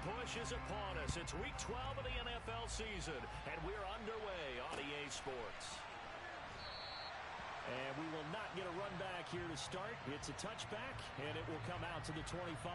push is upon us. It's Week 12 of the NFL season, and we're underway on EA Sports. And we will not get a run back here to start. It's a touchback, and it will come out to the 25.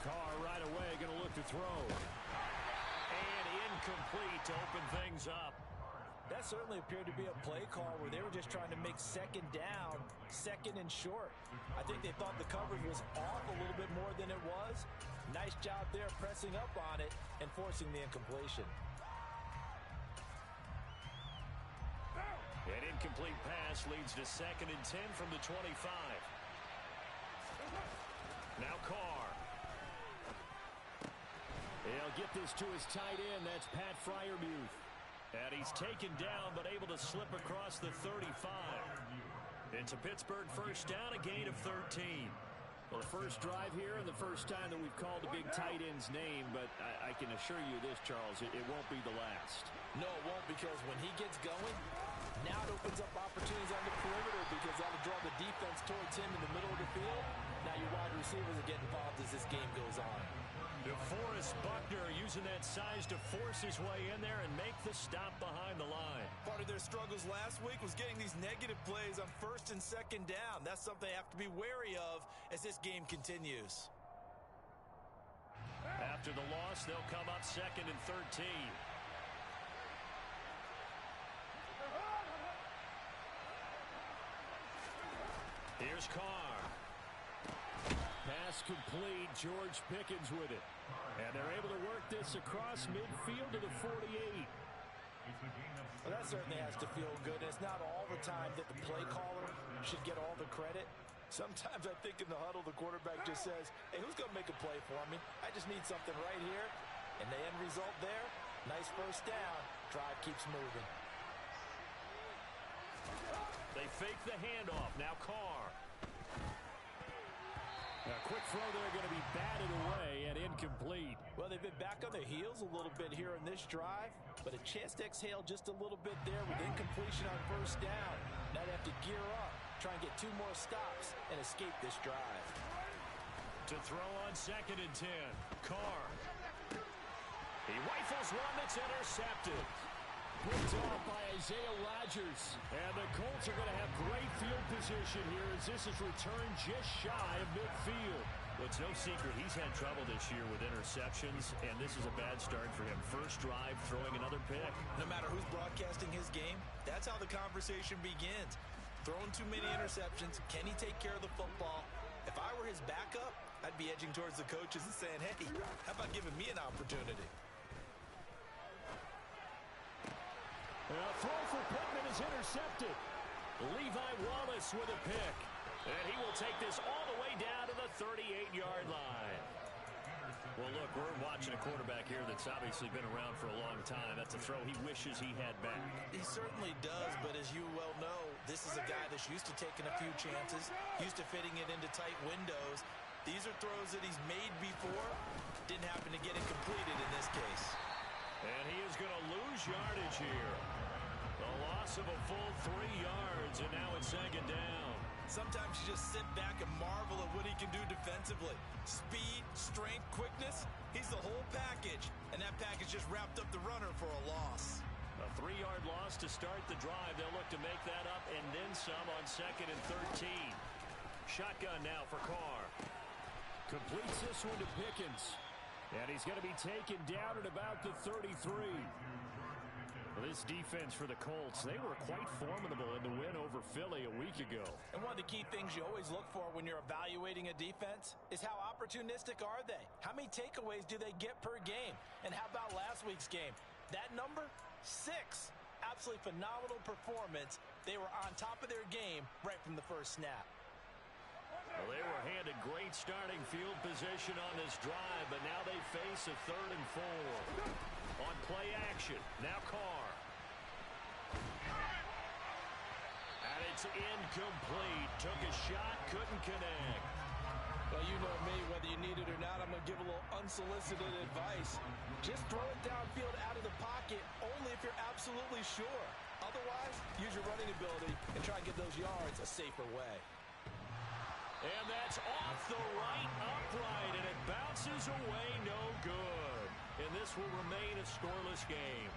Carr right away going to look to throw. And incomplete to open things up. That certainly appeared to be a play call where they were just trying to make second down, second and short. I think they thought the coverage was off a little bit more than it was. Nice job there pressing up on it and forcing the incompletion. An incomplete pass leads to 2nd and 10 from the 25. Now Carr. He'll get this to his tight end. That's Pat Freiermuth. And he's taken down but able to slip across the 35. It's a Pittsburgh first down, a gain of 13. Well, the first drive here and the first time that we've called the big tight end's name, but I can assure you this, Charles, it won't be the last. No, it won't, because when he gets going, now it opens up opportunities on the perimeter because that'll draw the defense towards him in the middle of the field. Now your wide receivers are getting involved as this game goes on. DeForest Buckner using that size to force his way in there and make the stop behind the line. Part of their struggles last week was getting these negative plays on 1st and 2nd down. That's something they have to be wary of as this game continues. After the loss, they'll come up 2nd and 13. Here's Carr. Pass complete. George Pickens with it. And they're able to work this across midfield to the 48. Well, that certainly has to feel good. It's not all the time that the play caller should get all the credit. Sometimes I think in the huddle, the quarterback just says, hey, who's going to make a play for me? I just need something right here. And the end result there, nice first down. Drive keeps moving. They fake the handoff. Now Carr. A quick throw there going to be batted away and incomplete. Well, they've been back on their heels a little bit here in this drive, but a chance to exhale just a little bit there with incompletion on first down. Now they have to gear up, try and get 2 more stops and escape this drive. To throw on 2nd and 10. Carr. He rifles one that's intercepted. Picked off by Isaiah Rodgers. And the Colts are going to have great field position here as this is returned just shy of midfield. Well, it's no secret he's had trouble this year with interceptions, and this is a bad start for him. First drive, throwing another pick. No matter who's broadcasting his game, that's how the conversation begins. Throwing too many interceptions. Can he take care of the football? If I were his backup, I'd be edging towards the coaches and saying, hey, how about giving me an opportunity? A throw for Pittman is intercepted. Levi Wallace with a pick. And he will take this all the way down to the 38-yard line. Well, look, we're watching a quarterback here that's obviously been around for a long time. That's a throw he wishes he had back. He certainly does, but as you well know, this is a guy that's used to taking a few chances, used to fitting it into tight windows. These are throws that he's made before. Didn't happen to get it completed in this case. And he is going to lose yardage here. The loss of a full 3 yards, and now it's 2nd down. Sometimes you just sit back and marvel at what he can do defensively. Speed, strength, quickness, he's the whole package. And that package just wrapped up the runner for a loss. A 3-yard loss to start the drive. They'll look to make that up and then some on 2nd and 13. Shotgun now for Carr. Completes this one to Pickens. And he's going to be taken down at about the 33. Well, this defense for the Colts, they were quite formidable in the win over Philly a week ago. And one of the key things you always look for when you're evaluating a defense is how opportunistic are they? How many takeaways do they get per game? And how about last week's game? That number? 6. Absolutely phenomenal performance. They were on top of their game right from the first snap. Well, they were handed great starting field position on this drive, but now they face a 3rd and 4. On play action, now Carr. And it's incomplete. Took a shot, couldn't connect. Well, you know me, whether you need it or not, I'm going to give a little unsolicited advice. Just throw it downfield out of the pocket, only if you're absolutely sure. Otherwise, use your running ability and try and get those yards a safer way. And that's off the right upright, and it bounces away no good. And this will remain a scoreless game.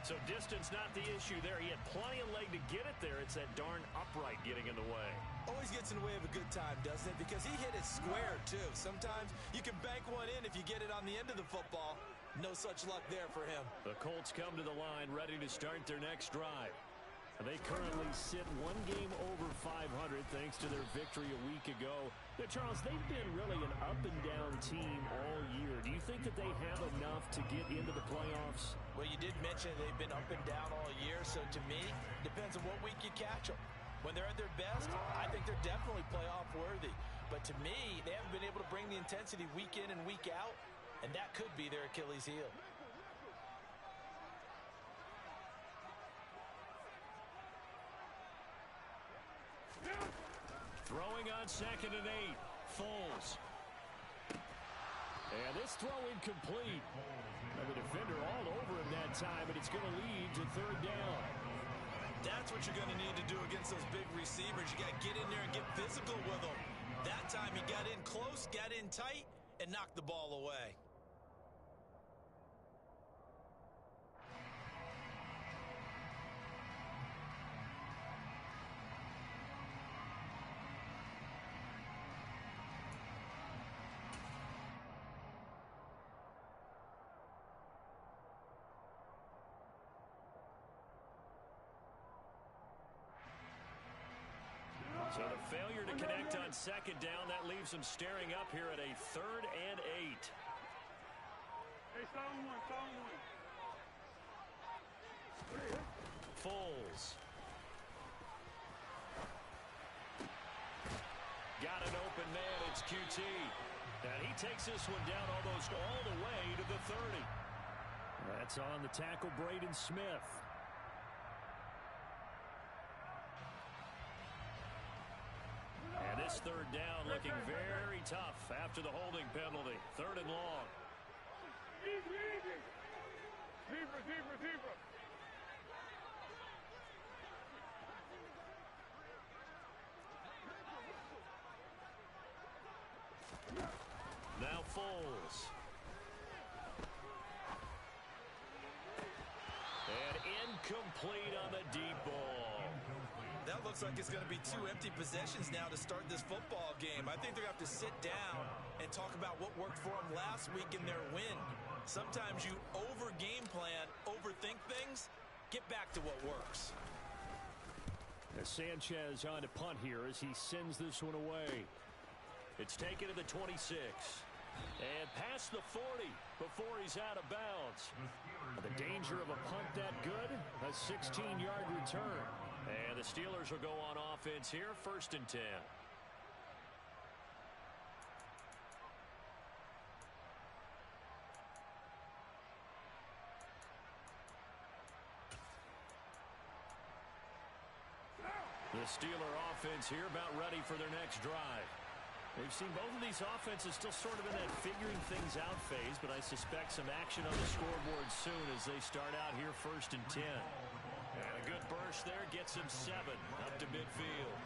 So distance not the issue there. He had plenty of leg to get it there. It's that darn upright getting in the way. Always gets in the way of a good time, doesn't it? Because he hit it square, too. Sometimes you can bank one in if you get it on the end of the football. No such luck there for him. The Colts come to the line ready to start their next drive. They currently sit one game over 500 thanks to their victory a week ago. Now, Charles, they've been really an up-and-down team all year. Do you think that they have enough to get into the playoffs? Well, you did mention they've been up and down all year, so to me, depends on what week you catch them. When they're at their best, I think they're definitely playoff worthy. But to me, they haven't been able to bring the intensity week in and week out, and that could be their Achilles heel. Throwing on 2nd and 8. Foles. And this throw incomplete. And the defender all over him that time, and it's going to lead to 3rd down. That's what you're going to need to do against those big receivers. You got to get in there and get physical with them. That time he got in close, got in tight, and knocked the ball away. So the failure to connect on 2nd down, that leaves them staring up here at a 3rd and 8. Foles. Got an open man, it's QT. And he takes this one down almost all the way to the 30. That's on the tackle, Braden Smith. And this 3rd down looking very tough after the holding penalty. 3rd and long. Now Foles. And incomplete on the deep ball. That looks like it's going to be 2 empty possessions now to start this football game. I think they're going to have to sit down and talk about what worked for them last week in their win. Sometimes you over-game plan, overthink things, get back to what works. As Sanchez on to punt here as he sends this one away. It's taken to the 26. And past the 40 before he's out of bounds. The danger of a punt that good? A 16-yard return. And the Steelers will go on offense here, 1st and 10. The Steeler offense here about ready for their next drive. We've seen both of these offenses still sort of in that figuring things out phase, but I suspect some action on the scoreboard soon as they start out here 1st and 10. And a good burst there gets him 7 up to midfield.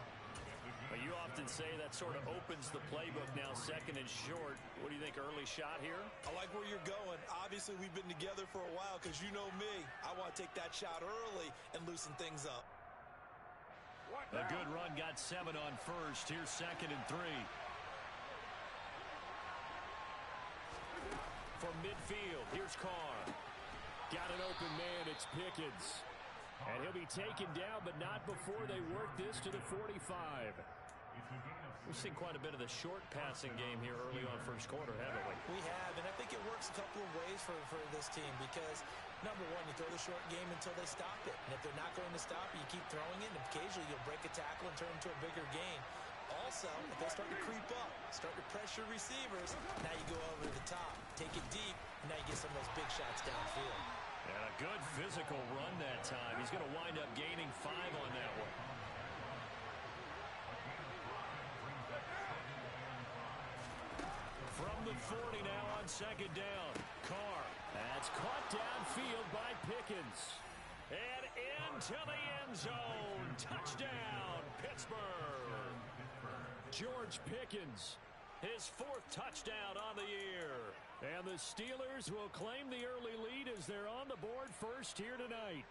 But you often say that sort of opens the playbook now, 2nd and short. What do you think, early shot here? I like where you're going. Obviously, we've been together for a while because you know me. I want to take that shot early and loosen things up. A good run got 7 on 1st. Here's 2nd and 3. From midfield, here's Carr. Got an open man, it's Pickens. And he'll be taken down, but not before they work this to the 45. We've seen quite a bit of the short passing game here early on 1st quarter, haven't we? We have, and I think it works a couple of ways for this team because, number one, you throw the short game until they stop it. And if they're not going to stop it, you keep throwing it, and occasionally you'll break a tackle and turn it into a bigger gain. Also, if they start to creep up, start to pressure receivers, now you go over to the top, take it deep, and now you get some of those big shots downfield. And a good physical run that time. He's going to wind up gaining 5 on that one. From the 40 now on second down. Carr. That's caught downfield by Pickens. And into the end zone. Touchdown, Pittsburgh. George Pickens, his 4th touchdown on the year. And the Steelers will claim the early lead as they're on the board first here tonight.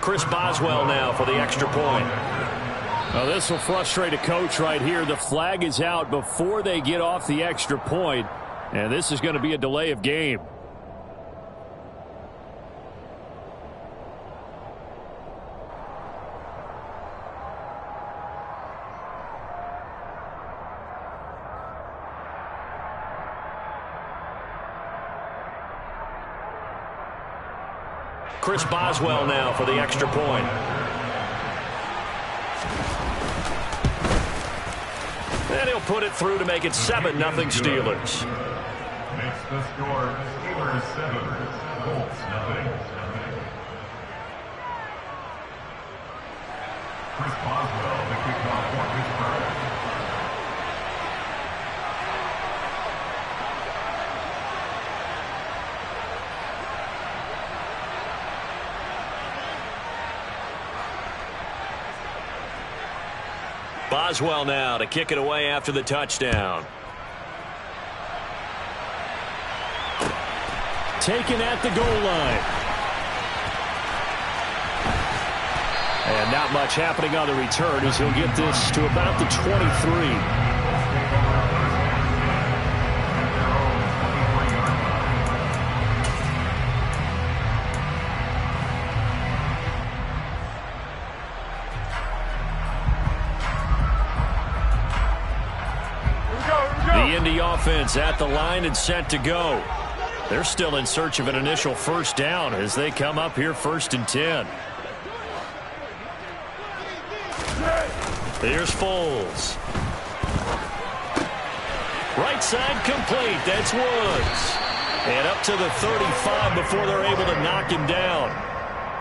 Chris Boswell now for the extra point. Now this will frustrate a coach right here. The flag is out before they get off the extra point, and this is going to be a delay of game. Chris Boswell now for the extra point. And he'll put it through to make it 7-0 Steelers. Makes the score Steelers 7, Colts 0. Chris Boswell, the kickoff for Pittsburgh. Boswell now to kick it away after the touchdown. Taken at the goal line. And not much happening on the return as he'll get this to about the 23. The Indy offense at the line and set to go. They're still in search of an initial first down as they come up here 1st and 10. Here's Foles. Right side complete. That's Woods. And up to the 35 before they're able to knock him down.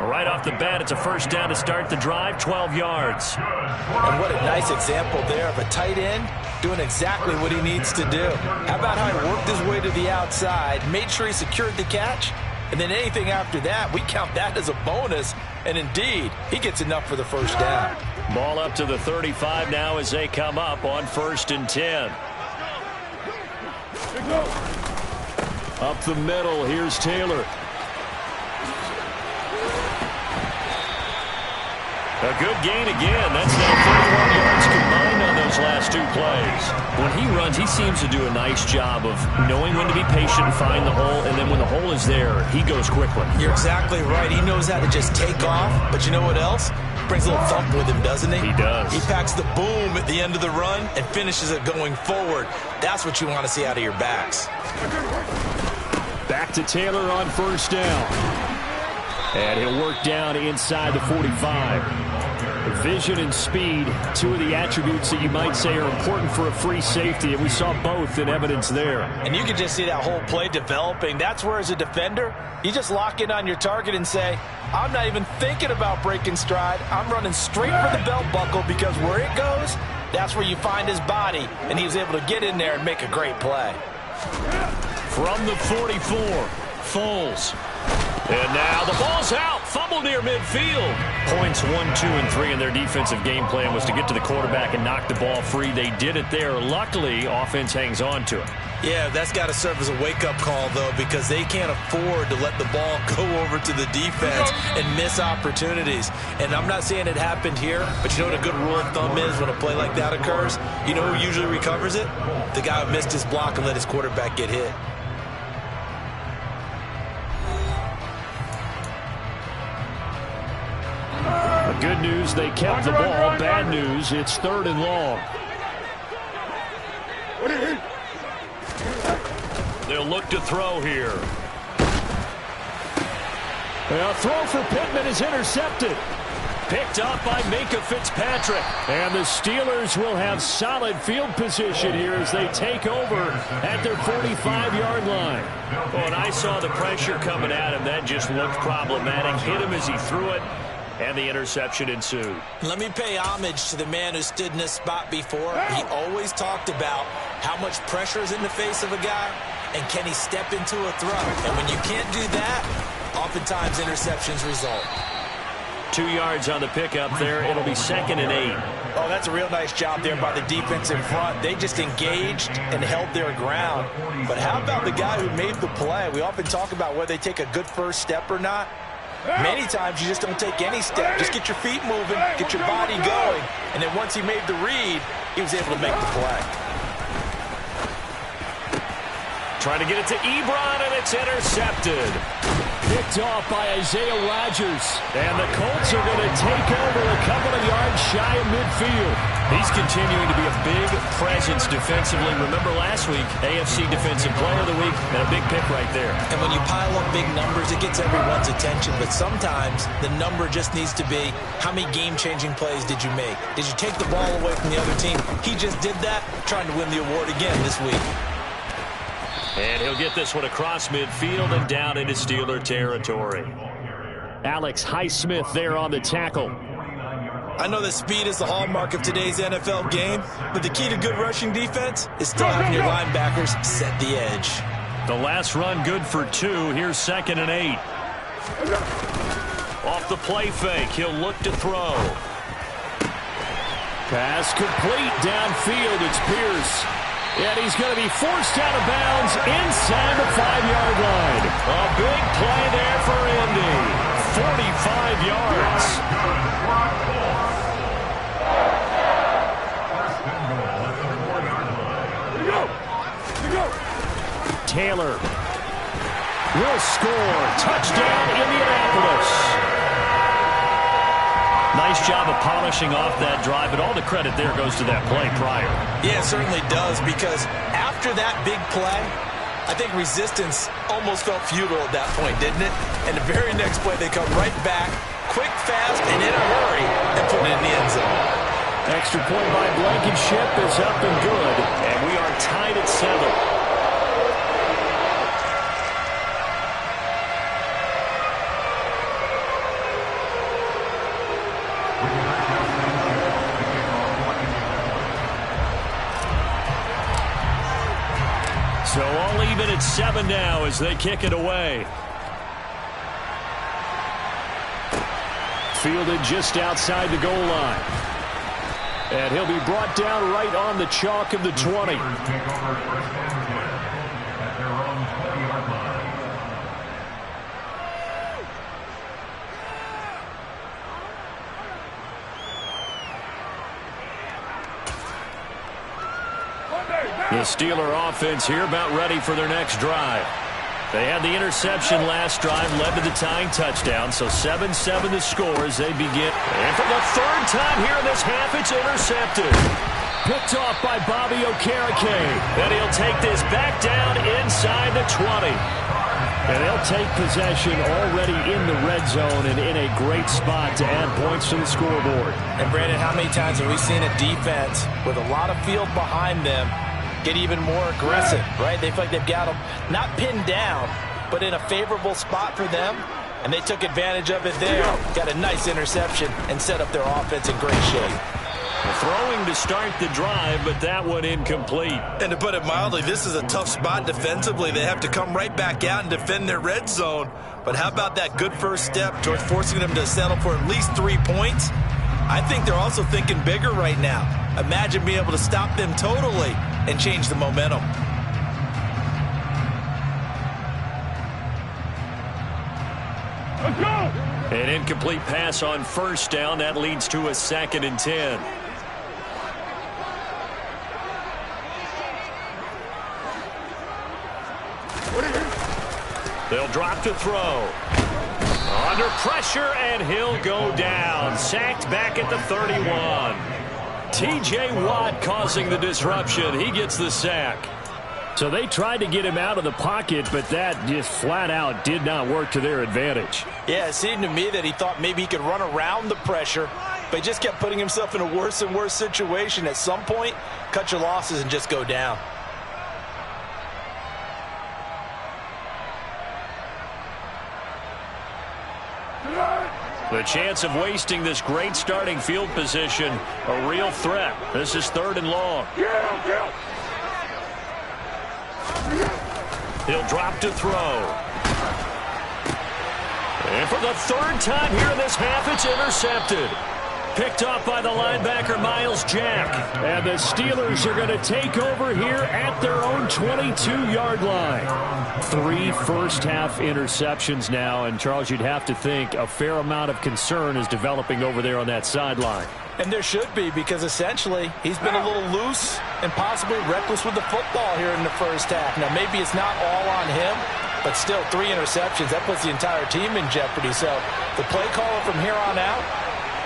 Right off the bat, it's a first down to start the drive, 12 yards. And what a nice example there of a tight end doing exactly what he needs to do. How about how he worked his way to the outside, made sure he secured the catch, and then anything after that, we count that as a bonus. And indeed, he gets enough for the first down. Ball up to the 35 now as they come up on 1st and 10. Up the middle, here's Taylor. A good gain again. That's now 31 yards combined on those last 2 plays. When he runs, he seems to do a nice job of knowing when to be patient and find the hole, and then when the hole is there, he goes quickly. You're exactly right. He knows how to just take off, but you know what else? Brings a little thump with him, doesn't he? He does. He packs the boom at the end of the run and finishes it going forward. That's what you want to see out of your backs. Back to Taylor on first down. And he'll work down inside the 45. Vision and speed, 2 of the attributes that you might say are important for a free safety, and we saw both in evidence there. And you can just see that whole play developing. That's where, as a defender, you just lock in on your target and say, I'm not even thinking about breaking stride. I'm running straight for the belt buckle, because where it goes, that's where you find his body. And he was able to get in there and make a great play. From the 44, Foles. And now the ball's out. Fumble near midfield. Points 1, 2, and 3 in their defensive game plan was to get to the quarterback and knock the ball free. They did it there. Luckily, offense hangs on to it. Yeah, that's got to serve as a wake-up call, though, because they can't afford to let the ball go over to the defense and miss opportunities. And I'm not saying it happened here, but you know what a good rule of thumb is when a play like that occurs? You know who usually recovers it? The guy who missed his block and let his quarterback get hit. Good news, they kept the ball. Bad news, it's 3rd and long. They'll look to throw here. A throw for Pittman is intercepted. Picked up by Minkah Fitzpatrick. And the Steelers will have solid field position here as they take over at their 45-yard line. When I saw the pressure coming at him, that just looked problematic. Hit him as he threw it, and the interception ensued. Let me pay homage to the man who stood in this spot before. He always talked about how much pressure is in the face of a guy, and can he step into a throw. And when you can't do that, oftentimes interceptions result. 2 yards on the pickup there. It'll be 2nd and 8. Oh, that's a real nice job there by the defense in front. They just engaged and held their ground. But how about the guy who made the play? We often talk about whether they take a good first step or not. Many times you just don't take any step. Just get your feet moving, get your body going, and then once he made the read, he was able to make the play. Trying to get it to Ebron, and it's intercepted. Picked off by Isaiah Rodgers. And the Colts are going to take over a couple of yards shy of midfield. He's continuing to be a big presence defensively. Remember last week, AFC Defensive Player of the Week, and a big pick right there. And when you pile up big numbers, it gets everyone's attention. But sometimes the number just needs to be, how many game-changing plays did you make? Did you take the ball away from the other team? He just did that, trying to win the award again this week. And he'll get this one across midfield and down into Steeler territory. Alex Highsmith there on the tackle. I know that speed is the hallmark of today's NFL game, but the key to good rushing defense is still having your linebackers set the edge. The last run good for 2. Here's 2nd and 8. Off the play fake, he'll look to throw. Pass complete downfield. It's Pierce. And he's going to be forced out of bounds inside the 5-yard line. A big play there for Indy. 45 yards. Taylor will score. Touchdown, Indianapolis. Nice job of polishing off that drive, but all the credit there goes to that play prior. Yeah, it certainly does, because after that big play, I think resistance almost felt futile at that point, didn't it? And the very next play, they come right back, quick, fast, and in a hurry, and put it in the end zone. Extra point by Blankenship is up and good. And we are tied at 7. So all even at 7 now as they kick it away. Fielded just outside the goal line. And he'll be brought down right on the chalk of the 20. The Steeler offense here about ready for their next drive. They had the interception last drive, led to the tying touchdown, so 7-7 the score as they begin. And for the 3rd time here in this half, it's intercepted. Picked off by Bobby Okereke. And he'll take this back down inside the 20. And they'll take possession already in the red zone and in a great spot to add points to the scoreboard. And Brandon, how many times have we seen a defense with a lot of field behind them get even more aggressive, right? They feel like they've got them not pinned down, but in a favorable spot for them, and they took advantage of it there. Got a nice interception and set up their offense in great shape. Throwing to start the drive, but that one incomplete. And to put it mildly, this is a tough spot defensively. They have to come right back out and defend their red zone. But how about that good first step towards forcing them to settle for at least 3 points? I think they're also thinking bigger right now. Imagine being able to stop them totally and change the momentum. Let's go! An incomplete pass on first down. That leads to a 2nd and 10. They'll drop to throw. Under pressure, and he'll go down. Sacked back at the 31. T.J. Watt causing the disruption. He gets the sack. So they tried to get him out of the pocket, but that just flat out did not work to their advantage. Yeah, it seemed to me that he thought maybe he could run around the pressure, but he just kept putting himself in a worse and worse situation. At some point, cut your losses and just go down. The chance of wasting this great starting field position, a real threat. This is 3rd and long. He'll drop to throw. And for the 3rd time here in this half, it's intercepted. picked off by the linebacker, Miles Jack. And the Steelers are going to take over here at their own 22-yard line. 3 first-half interceptions now. And, Charles, you'd have to think a fair amount of concern is developing over there on that sideline. And there should be, because essentially he's been a little loose and possibly reckless with the football here in the first half. Now, maybe it's not all on him, but still 3 interceptions. That puts the entire team in jeopardy. So the play caller from here on out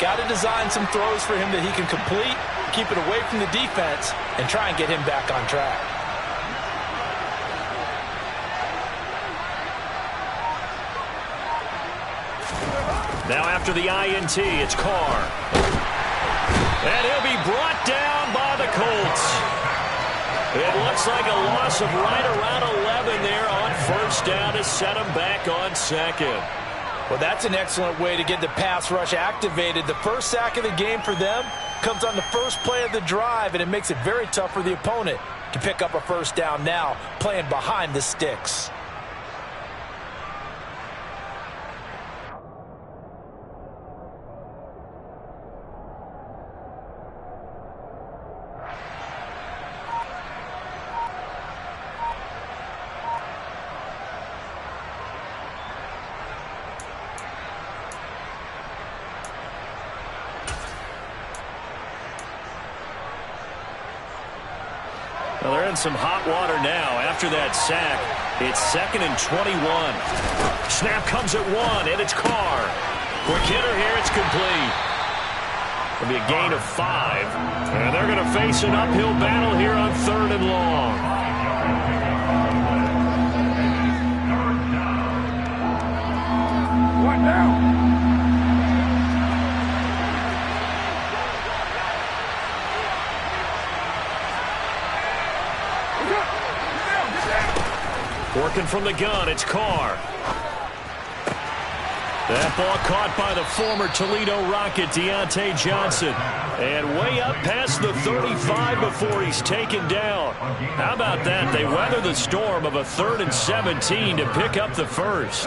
got to design some throws for him that he can complete, keep it away from the defense, and try and get him back on track. Now after the INT, it's Carr. And he'll be brought down by the Colts. It looks like a loss of right around 11 there on first down to set him back on second. Well, that's an excellent way to get the pass rush activated. The first sack of the game for them comes on the first play of the drive, and it makes it very tough for the opponent to pick up a first down now, playing behind the sticks. Well, they're in some hot water now after that sack. It's 2nd and 21. Snap comes at 1, and it's Carr. Quick hitter here, it's complete. It'll be a gain of 5. And they're going to face an uphill battle here on 3rd and long. What now? Working from the gun, it's Carr. That ball caught by the former Toledo Rocket, Deontay Johnson. And way up past the 35 before he's taken down. How about that? They weather the storm of a 3rd and 17 to pick up the first.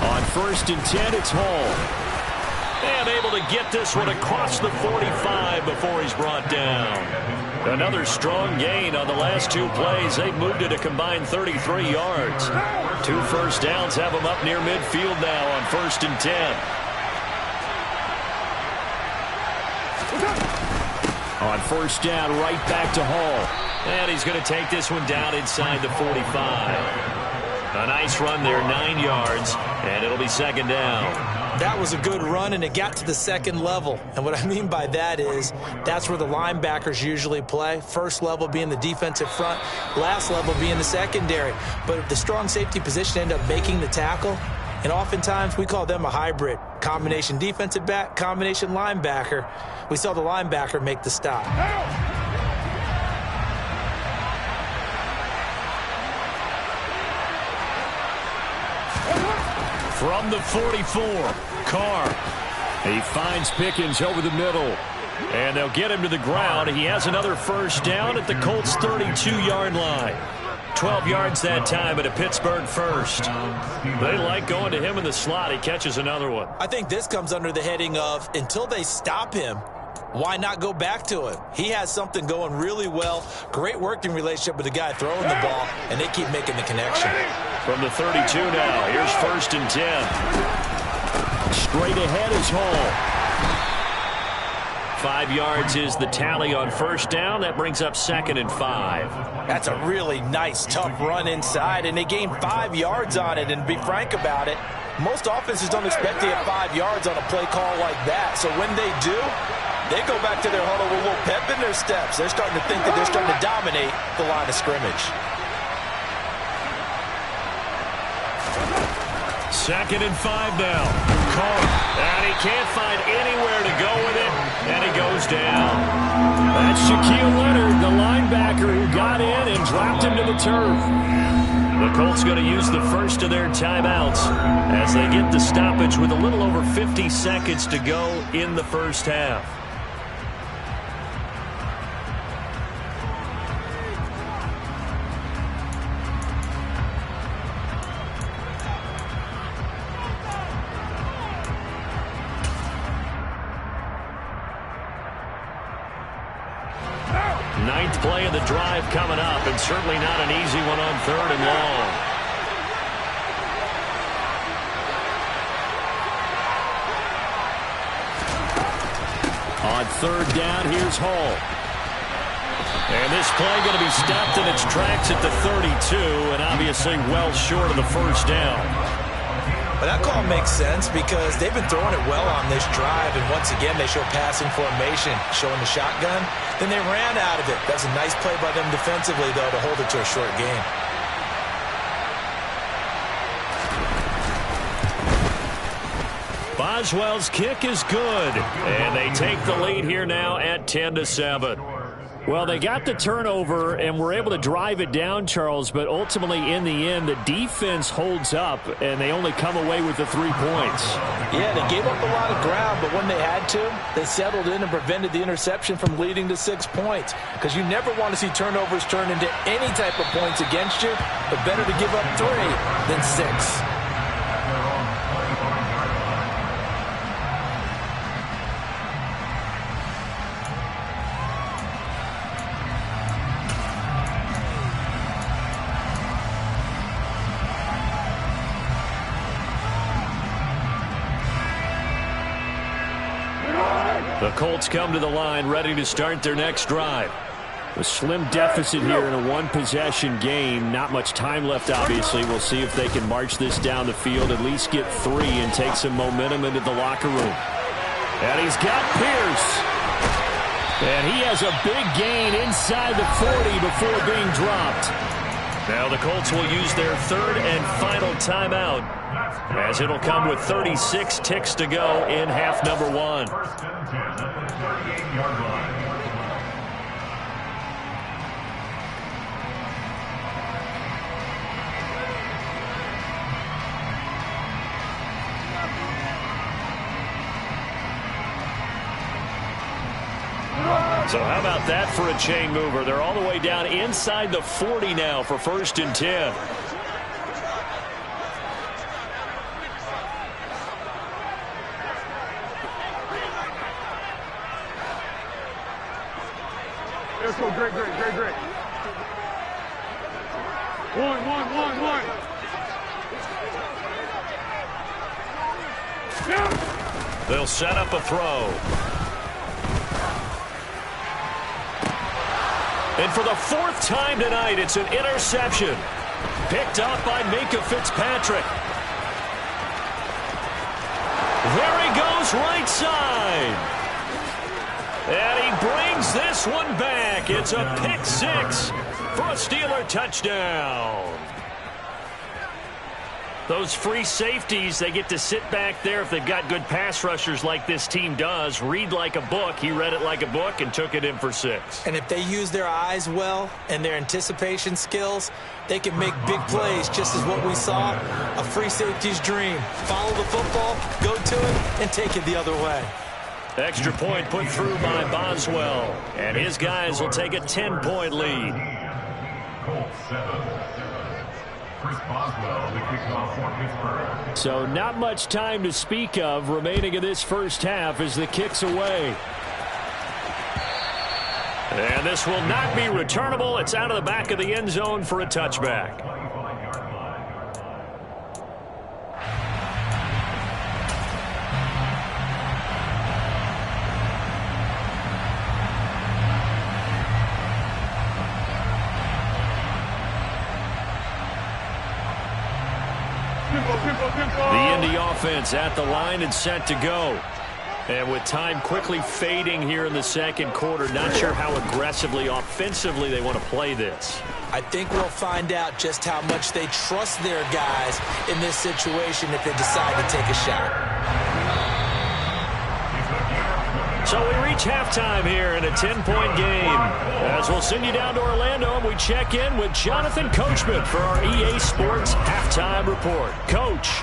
On 1st and 10, it's Hall. And able to get this one across the 45 before he's brought down. Another strong gain on the last 2 plays. They moved it a combined 33 yards. 2 first downs have them up near midfield now on 1st and 10. On first down, right back to Hall. And he's going to take this one down inside the 45. A nice run there, 9 yards, and it'll be 2nd down. That was a good run, and it got to the 2nd level. And what I mean by that is that's where the linebackers usually play. First level being the defensive front, last level being the secondary. But if the strong safety position end up making the tackle, and oftentimes we call them a hybrid. Combination defensive back, combination linebacker. We saw the linebacker make the stop. From the 44, Carr. He finds Pickens over the middle. And they'll get him to the ground. He has another first down at the Colts' 32-yard line. 12 yards that time at a Pittsburgh first. They like going to him in the slot. He catches another one. I think this comes under the heading of until they stop him, why not go back to him? He has something going really well. Great working relationship with the guy throwing the ball, and they keep making the connection. From the 32 now, here's 1st and 10. Straight ahead is Hall. 5 yards is the tally on first down. That brings up 2nd and 5. That's a really nice, tough run inside, and they gained 5 yards on it. And to be frank about it, most offenses don't expect to get 5 yards on a play call like that. So when they do, they go back to their huddle with a little pep in their steps. They're starting to think that they're starting to dominate the line of scrimmage. 2nd and 5 now. Carr. And he can't find anywhere to go with it. And he goes down. That's Shaquille Leonard, the linebacker who got in and dropped him to the turf. The Colts going to use the first of their timeouts as they get the stoppage with a little over 50 seconds to go in the first half. play of the drive coming up, and certainly not an easy one on 3rd and long. On 3rd down, here's Hall. And this play going to be stopped in its tracks at the 32, and obviously well short of the first down. But that call makes sense because they've been throwing it well on this drive, and once again they show passing formation, showing the shotgun. Then they ran out of it. That's a nice play by them defensively, though, to hold it to a short game. Boswell's kick is good, and they take the lead here now at 10-7. Well, they got the turnover and were able to drive it down, Charles, but ultimately in the end, the defense holds up, and they only come away with the 3 points. Yeah, they gave up a lot of ground, but when they had to, they settled in and prevented the interception from leading to 6 points. Because you never want to see turnovers turn into any type of points against you, but better to give up 3 than 6. The Colts come to the line ready to start their next drive. A slim deficit here in a one-possession game. Not much time left, obviously. We'll see if they can march this down the field, at least get 3 and take some momentum into the locker room. And he's got Pierce. And he has a big gain inside the 40 before being dropped. Now the Colts will use their 3rd and final timeout, as it'll come with 36 ticks to go in half number 1. First and 10 at the 38-yard line. So how about that for a chain mover? They're all the way down inside the 40 now for 1st and 10. Let's go, great. One. Yeah. They'll set up a throw. And for the 4th time tonight, it's an interception. Picked up by Minkah Fitzpatrick. There he goes, right side. And he brings this one back. It's a pick 6 for a Steeler touchdown. Those free safeties, they get to sit back there if they've got good pass rushers like this team does. Read like a book. He read it like a book and took it in for 6. And if they use their eyes well and their anticipation skills, they can make big plays, just as what we saw. A free safety's dream. Follow the football, go to it, and take it the other way. Extra point put through by Boswell. And his guys will take a 10-point lead. Colts 7. Chris Boswell, the kickoff for Pittsburgh. So not much time to speak of remaining in this first half as the kick's away. And this will not be returnable. It's out of the back of the end zone for a touchback. The Indy offense at the line and set to go. And with time quickly fading here in the second quarter, not sure how aggressively, offensively they want to play this. I think we'll find out just how much they trust their guys in this situation if they decide to take a shot. So we reach halftime here in a 10-point game. As we'll send you down to Orlando, and we check in with Jonathan Coachman for our EA Sports Halftime Report. Coach.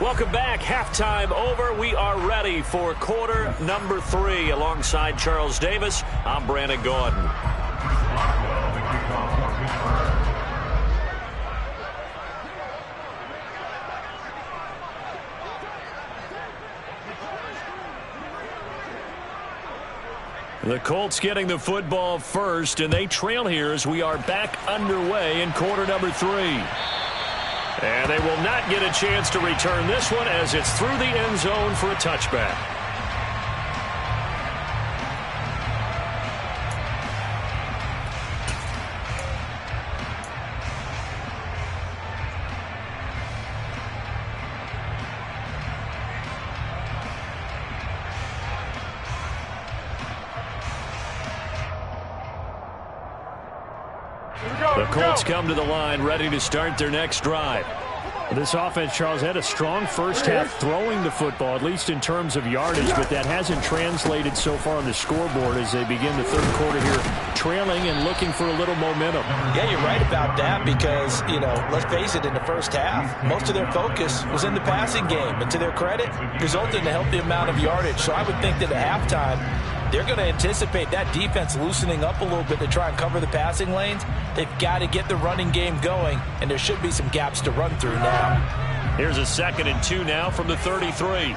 Welcome back. Halftime over. We are ready for quarter number 3. Alongside Charles Davis, I'm Brandon Gordon. Chris Boswell, the kickoff for Pittsburgh. The Colts getting the football first, and they trail here as we are back underway in quarter number 3. And they will not get a chance to return this one as it's through the end zone for a touchback. The Colts come to the line ready to start their next drive. This offense, Charles, had a strong first half throwing the football, at least in terms of yardage, but that hasn't translated so far on the scoreboard as they begin the third quarter here, trailing and looking for a little momentum. Yeah, you're right about that because, let's face it, in the first half, most of their focus was in the passing game. And to their credit, resulted in a healthy amount of yardage. So I would think that at halftime, they're going to anticipate that defense loosening up a little bit to try and cover the passing lanes. They've got to get the running game going, and there should be some gaps to run through now. Here's a 2nd and 2 now from the 33.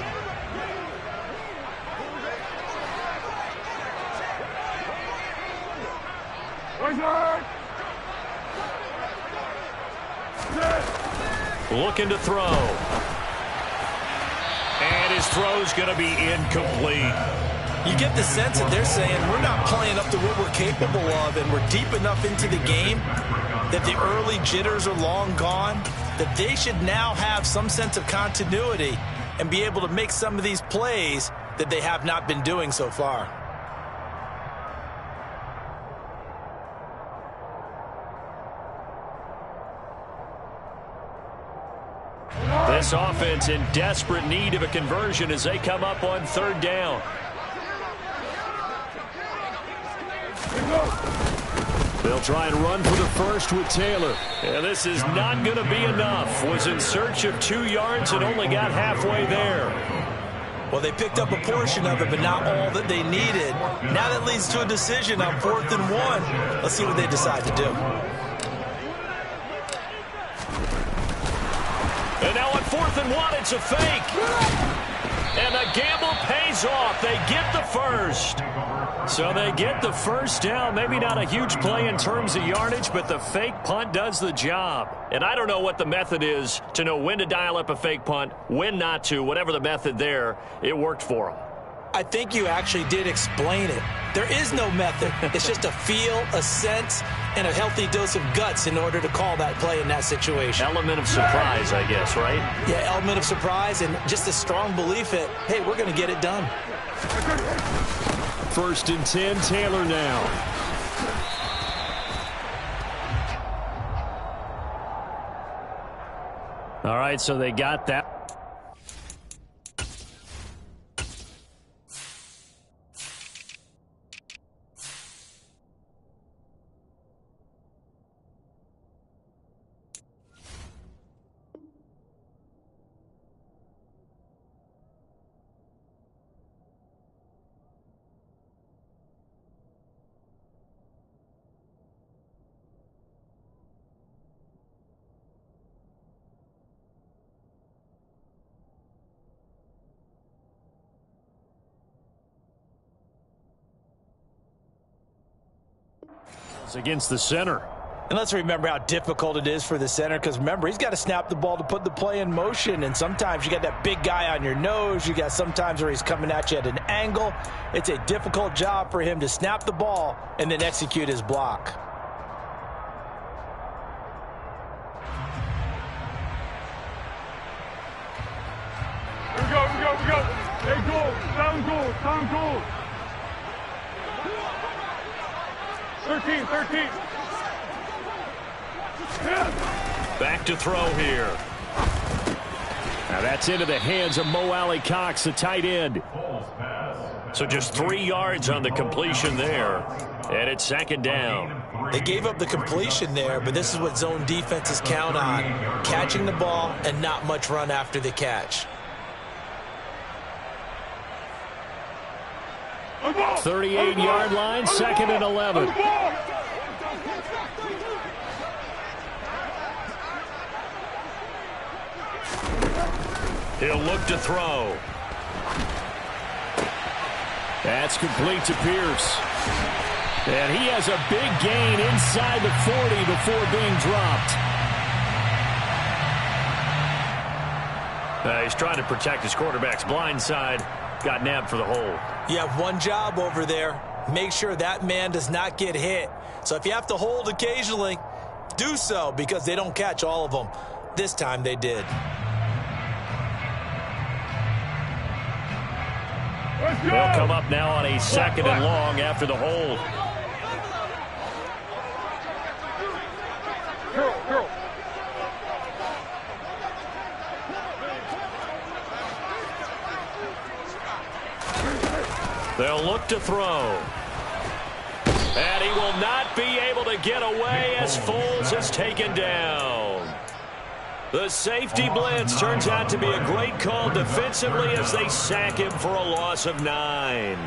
Looking to throw. And his throw's going to be incomplete. You get the sense that they're saying we're not playing up to what we're capable of, and we're deep enough into the game that the early jitters are long gone, that they should now have some sense of continuity and be able to make some of these plays that they have not been doing so far. This offense in desperate need of a conversion as they come up on 3rd down. They'll try and run for the first with Taylor. And this is not going to be enough. Was in search of 2 yards and only got halfway there. Well, they picked up a portion of it, but not all that they needed. Now that leads to a decision on 4th and 1. Let's see what they decide to do. And now on 4th and 1, it's a fake. And the gamble pays off. They get the first. So they get the first down. Maybe not a huge play in terms of yardage, but the fake punt does the job. And I don't know what the method is to know when to dial up a fake punt, when not to, whatever the method there, it worked for them. I think you actually did explain it. There is no method. It's just a feel, a sense, and a healthy dose of guts in order to call that play in that situation. Element of surprise, I guess, right? Yeah, element of surprise and just a strong belief that, hey, we're going to get it done. 1st and 10, Taylor now. All right, so they got that. Against the center. And let's remember how difficult it is for the center, because remember, he's got to snap the ball to put the play in motion, and sometimes you got that big guy on your nose. You got sometimes where he's coming at you at an angle. It's a difficult job for him to snap the ball and then execute his block. Here we go, we go. Hey, goal, down goal, down goal. 13. Back to throw here. Now that's into the hands of Mo Alley-Cox, the tight end. So just 3 yards on the completion there. And it's 2nd down. They gave up the completion there, but this is what zone defenses count on. Catching the ball and not much run after the catch. 38-yard line, 2nd and 11. He'll look to throw. That's complete to Pierce. And he has a big gain inside the 40 before being dropped. He's trying to protect his quarterback's blind side. Got nabbed for the hold. You have one job over there. Make sure that man does not get hit. So if you have to hold occasionally, do so, because they don't catch all of them. This time they did. They'll come up now on a 2nd and long after the hold. They'll look to throw. And he will not be able to get away as Foles is taken down. The safety blitz turns out to be a great call defensively as they sack him for a loss of 9.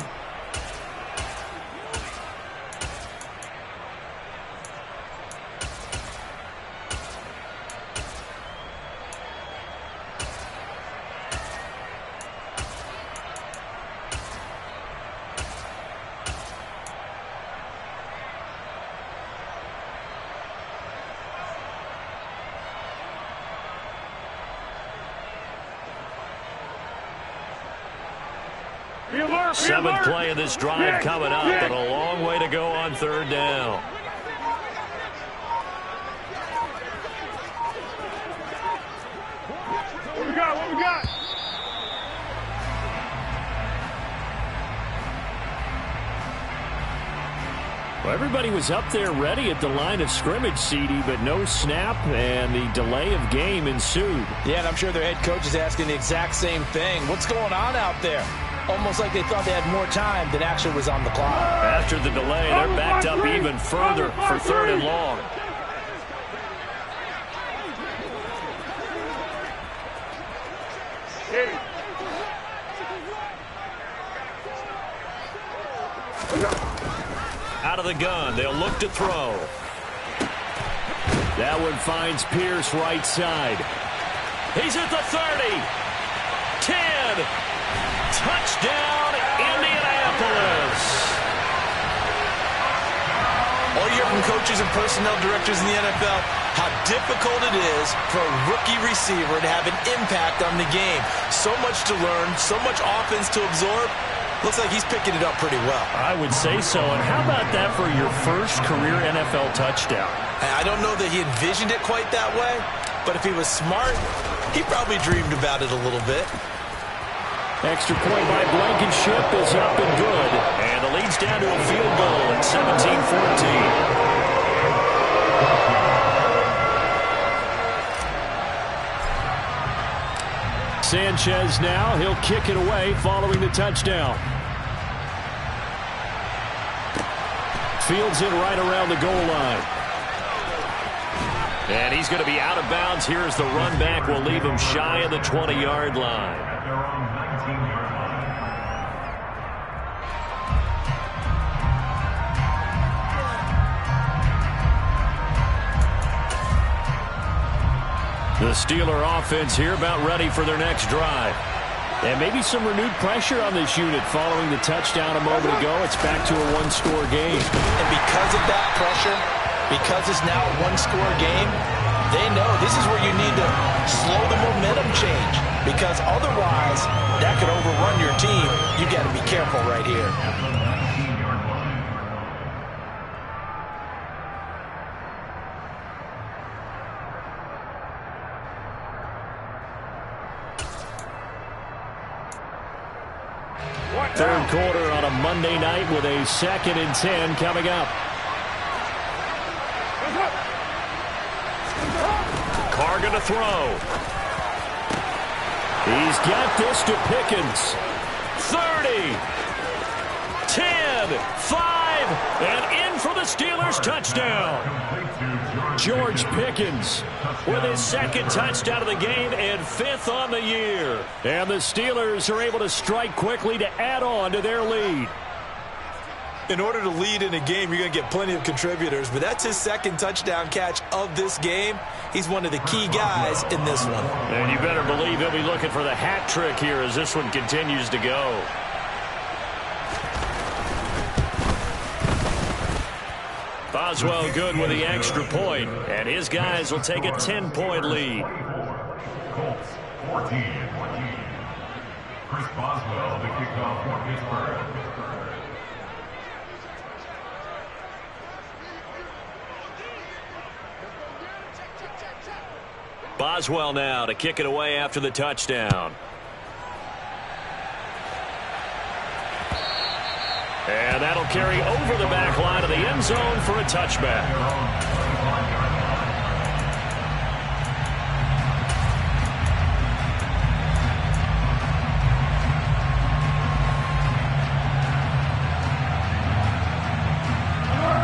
Seventh play of this drive coming up, but a long way to go on 3rd down. What we got? What we got? Well, everybody was up there ready at the line of scrimmage, CD, but no snap, and the delay of game ensued. Yeah, and I'm sure their head coach is asking the exact same thing. What's going on out there? Almost like they thought they had more time than actually was on the clock. After the delay, they're backed up even further for 3rd and long. Out of the gun, they'll look to throw. That one finds Pierce right side. He's at the 30. 10. Touchdown, Indianapolis. All you hear from coaches and personnel directors in the NFL, how difficult it is for a rookie receiver to have an impact on the game. So much to learn, so much offense to absorb. Looks like he's picking it up pretty well. I would say so. And how about that for your first career NFL touchdown? I don't know that he envisioned it quite that way, but if he was smart, he probably dreamed about it a little bit. Extra point by Blankenship is up and good. And the lead's down to a field goal at 17-14. Sanchez now, he'll kick it away following the touchdown. Fields it right around the goal line. And he's going to be out of bounds here as the run back will leave him shy of the 20-yard line. The Steeler offense here about ready for their next drive. And maybe some renewed pressure on this unit following the touchdown a moment ago. It's back to a one-score game. And because of that pressure, because it's now a one-score game, they know this is where you need to slow the momentum change. Because otherwise, that could overrun your team. You got to be careful right here. Third quarter on a Monday night with a 2nd and 10 coming up. Carr going to throw. He's got this to Pickens. 30, 10, 5, and in for the Steelers touchdown. George Pickens with his 2nd touchdown of the game and 5th on the year. And the Steelers are able to strike quickly to add on to their lead. In order to lead in a game, you're going to get plenty of contributors, but that's his 2nd touchdown catch of this game. He's one of the key guys in this one. And you better believe he'll be looking for the hat trick here as this one continues to go. Boswell good with the extra point, and his guys will take a 10-point lead. Colts 14. Chris Boswell, the kickoff for Pittsburgh. Boswell now to kick it away after the touchdown. And that'll carry over the back line of the end zone for a touchback.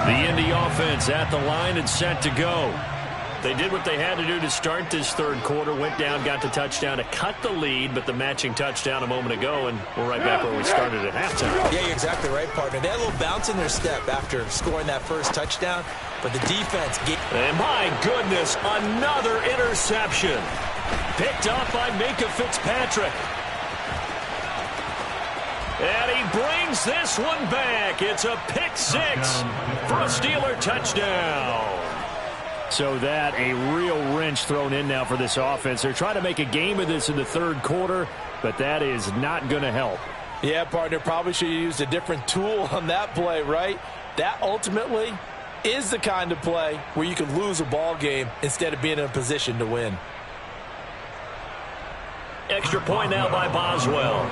The Indy offense at the line and set to go. They did what they had to do to start this third quarter, went down, got the touchdown to cut the lead, but the matching touchdown a moment ago, and we're right back where we started at halftime. Yeah, you're exactly right, partner. They had a little bounce in their step after scoring that first touchdown, but the defense... And my goodness, another interception. Picked up by Minkah Fitzpatrick. And he brings this one back. It's a pick six for a Steeler touchdown. So that a real wrench thrown in now for this offense. They're trying to make a game of this in the third quarter, but that is not going to help. Yeah, partner, probably should have used a different tool on that play, right? That ultimately is the kind of play where you can lose a ball game instead of being in a position to win. Extra point now by Boswell.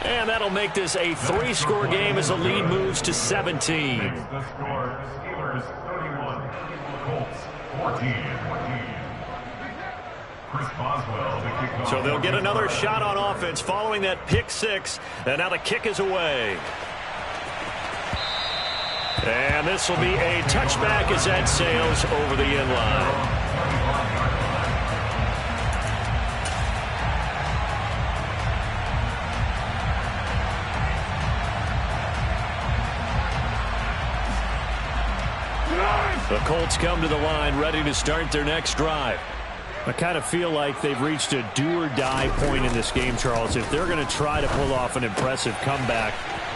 And that'll make this a 3-score game as the lead moves to 17. The score, Steelers 31, Colts 14. Chris Boswell, the kickoff. So they'll get another shot on offense following that pick six. And now the kick is away. And this will be a touchback as that sails over the end line. The Colts come to the line ready to start their next drive. I kind of feel like they've reached a do-or-die point in this game, Charles. If they're going to try to pull off an impressive comeback,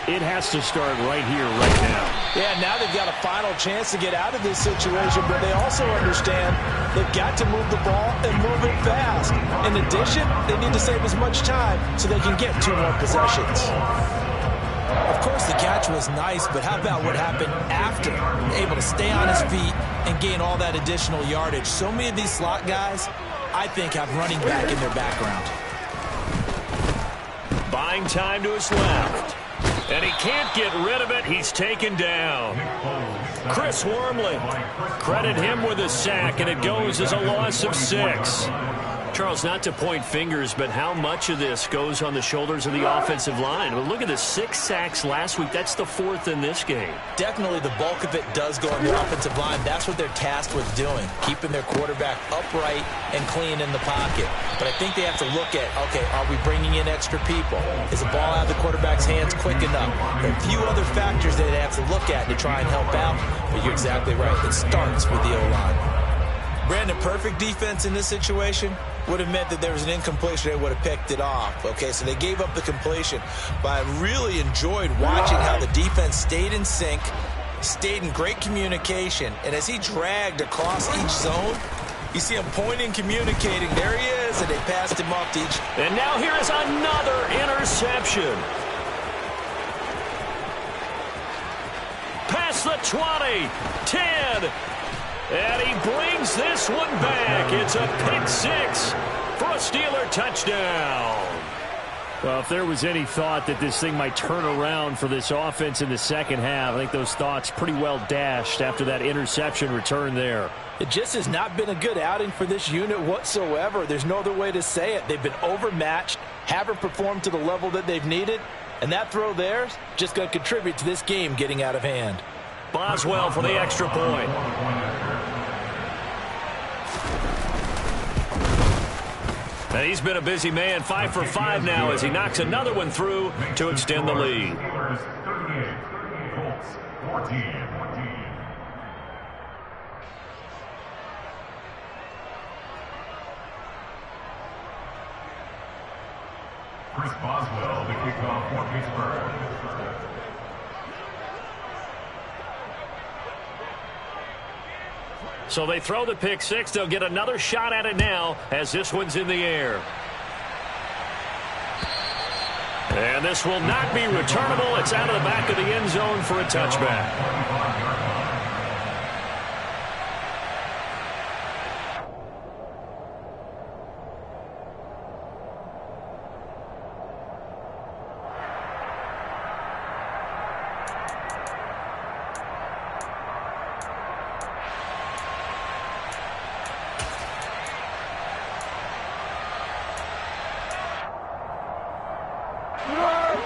it has to start right here, right now. Yeah, now they've got a final chance to get out of this situation, but they also understand they've got to move the ball and move it fast. In addition, they need to save as much time so they can get 2 more possessions. Of course, the catch was nice, but how about what happened after? Able to stay on his feet and gain all that additional yardage. So many of these slot guys, I think, have running back in their background. Buying time to his left. And he can't get rid of it. He's taken down. Chris Wormley. Credit him with a sack, and it goes as a loss of 6. Charles, not to point fingers, but how much of this goes on the shoulders of the offensive line? Well, look at the 6 sacks last week. That's the 4th in this game. Definitely the bulk of it does go on the offensive line. That's what they're tasked with doing, keeping their quarterback upright and clean in the pocket. But I think they have to look at, okay, are we bringing in extra people? Is the ball out of the quarterback's hands quick enough? There are a few other factors that they have to look at to try and help out. But you're exactly right. It starts with the O-line. Brandon, perfect defense in this situation would have meant that there was an incompletion. They would have picked it off. Okay, so they gave up the completion. But I really enjoyed watching how the defense stayed in sync, stayed in great communication. And as he dragged across each zone, you see him pointing, communicating. There he is, and they passed him off to each. And now here is another interception. Past the 20, 10. And he brings this one back. It's a pick 6 for a Steeler touchdown. Well, if there was any thought that this thing might turn around for this offense in the second half, I think those thoughts pretty well dashed after that interception return there. It just has not been a good outing for this unit whatsoever. There's no other way to say it. They've been overmatched, haven't performed to the level that they've needed, and that throw there is just going to contribute to this game getting out of hand. Boswell for the extra point. And he's been a busy man, 5 for 5 now as he knocks another one through to extend the lead. Steelers 38, Colts 14. Chris Boswell, the kickoff for Pittsburgh. So they throw the pick six. They'll get another shot at it now as this one's in the air. And this will not be returnable. It's out of the back of the end zone for a touchback.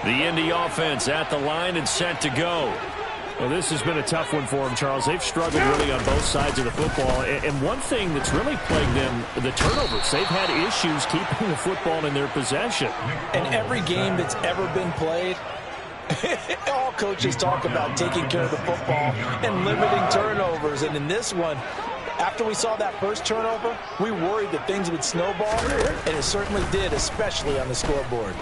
The Indy offense at the line and set to go. Well, this has been a tough one for them, Charles. They've struggled really on both sides of the football. And one thing that's really plagued them, the turnovers. They've had issues keeping the football in their possession. In every game that's ever been played, all coaches talk about taking care of the football and limiting turnovers. And in this one, after we saw that first turnover, we worried that things would snowball, and it certainly did, especially on the scoreboard.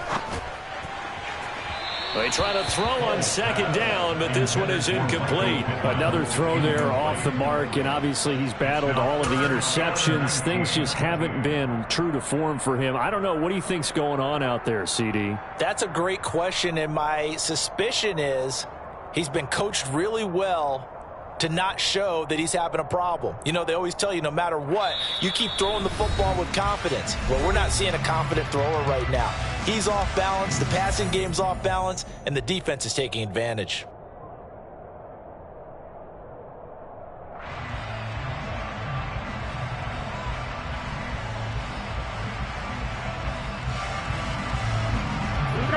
They try to throw on second down, but this one is incomplete. Another throw there off the mark, and obviously he's battled all of the interceptions. Things just haven't been true to form for him. I don't know. What do you think's going on out there, CD? That's a great question, and my suspicion is he's been coached really well to not show that he's having a problem. You know, they always tell you no matter what, you keep throwing the football with confidence. Well, we're not seeing a confident thrower right now. He's off balance, the passing game's off balance, and the defense is taking advantage.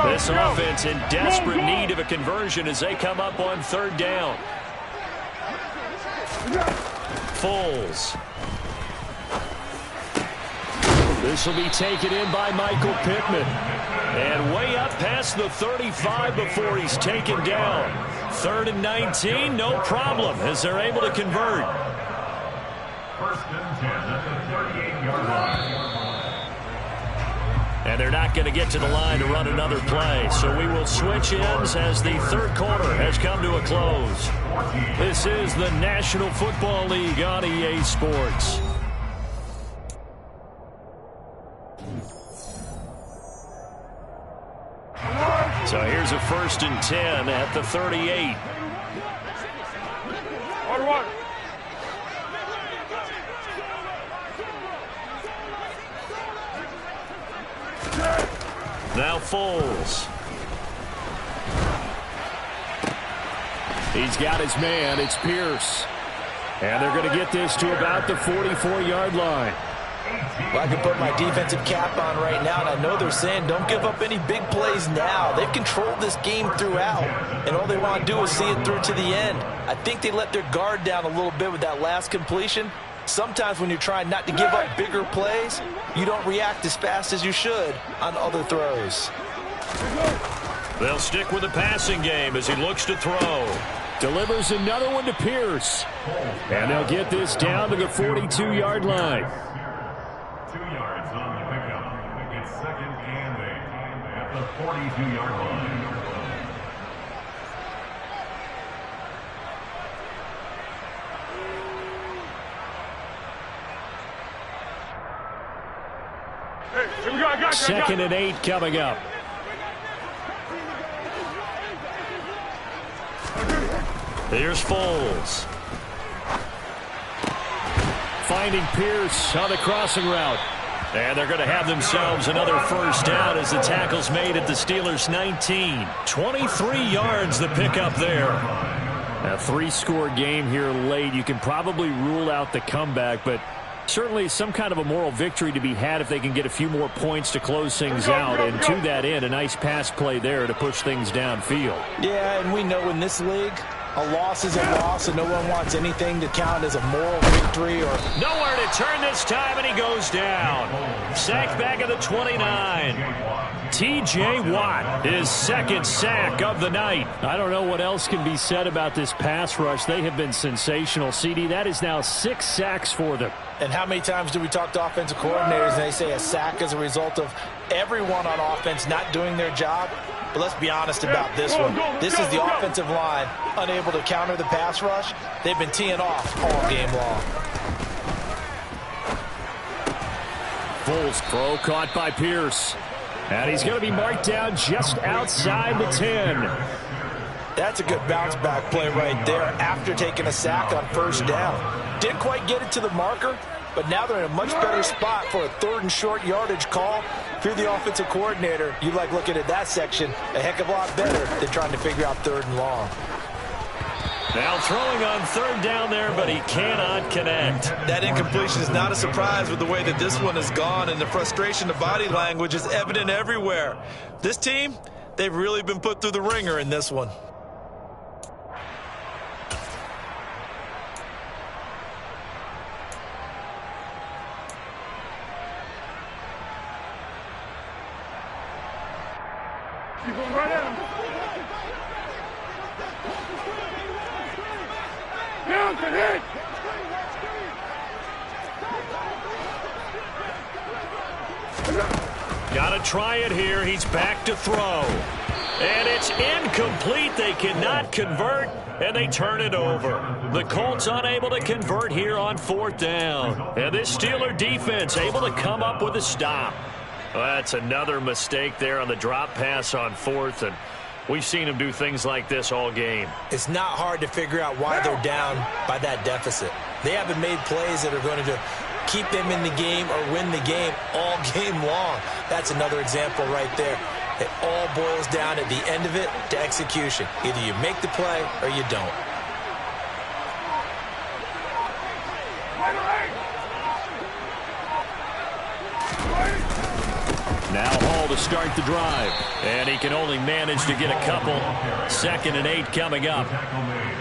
This offense in desperate need of a conversion as they come up on third down. Foles. This will be taken in by Michael Pittman. And way up past the 35 before he's taken down. 3rd and 19, no problem as they're able to convert. 1st and 10 at the 38-yard line. And they're not going to get to the line to run another play. So we will switch ends as the third quarter has come to a close. This is the National Football League on EA Sports. So here's a 1st and 10 at the 38. Now Foles. He's got his man. It's Pierce. And they're going to get this to about the 44-yard line. Well, I can put my defensive cap on right now, and I know they're saying don't give up any big plays now. They've controlled this game throughout, and all they want to do is see it through to the end. I think they let their guard down a little bit with that last completion. Sometimes when you're trying not to give up bigger plays, you don't react as fast as you should on other throws. They'll stick with the passing game as he looks to throw. Delivers another one to Pierce. And they'll get this down to the 42-yard line. 2 yards on the pickup. It's 2nd and 8 at the 42-yard line. Hey, here we go. I got you. 2nd and 8 coming up. Here's Foles. Finding Pierce on the crossing route. And they're going to have themselves another first down as the tackle's made at the Steelers' 19. 23 yards the pickup there. A 3-score game here late. You can probably rule out the comeback, but certainly some kind of a moral victory to be had if they can get a few more points to close things out. And to that end, a nice pass play there to push things downfield. Yeah, and we know in this league, A loss is a loss, and no one wants anything to count as a moral victory or... Nowhere to turn this time, and he goes down. Sacked back at the 29. T.J. Watt, his second sack of the night. I don't know what else can be said about this pass rush. They have been sensational. CD, that is now 6 sacks for them. And how many times do we talk to offensive coordinators and they say a sack is a result of everyone on offense not doing their job? But let's be honest about this one. This is the offensive line unable to counter the pass rush. They've been teeing off all game long. Foles throw caught by Pierce. And he's going to be marked down just outside the 10. That's a good bounce back play right there after taking a sack on first down. Didn't quite get it to the marker, but now they're in a much better spot for a 3rd and short yardage call. If you're the offensive coordinator, you like looking at that section a heck of a lot better than trying to figure out 3rd and long. Now throwing on 3rd down there, but he cannot connect. That incompletion is not a surprise with the way that this one has gone, and the frustration of body language is evident everywhere. This team, they've really been put through the ringer in this one. Keep going right at him. Down to hit. Got to try it here. He's back to throw. And it's incomplete. They cannot convert, and they turn it over. The Colts unable to convert here on 4th down. And this Steeler defense able to come up with a stop. Well, that's another mistake there on the drop pass on 4th, and we've seen them do things like this all game. It's not hard to figure out why they're down by that deficit. They haven't made plays that are going to keep them in the game or win the game all game long. That's another example right there. It all boils down at the end of it to execution. Either you make the play or you don't. Now Hall to start the drive. And he can only manage to get a couple. 2nd and 8 coming up.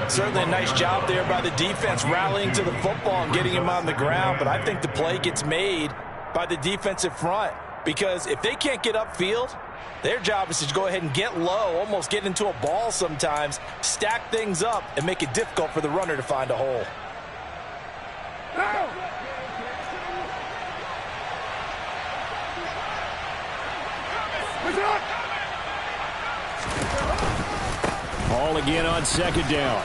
Certainly a nice job there by the defense rallying to the football and getting him on the ground. But I think the play gets made by the defensive front. Because if they can't get upfield, their job is to go ahead and get low, almost get into a ball sometimes, stack things up, and make it difficult for the runner to find a hole. Ball again on 2nd down.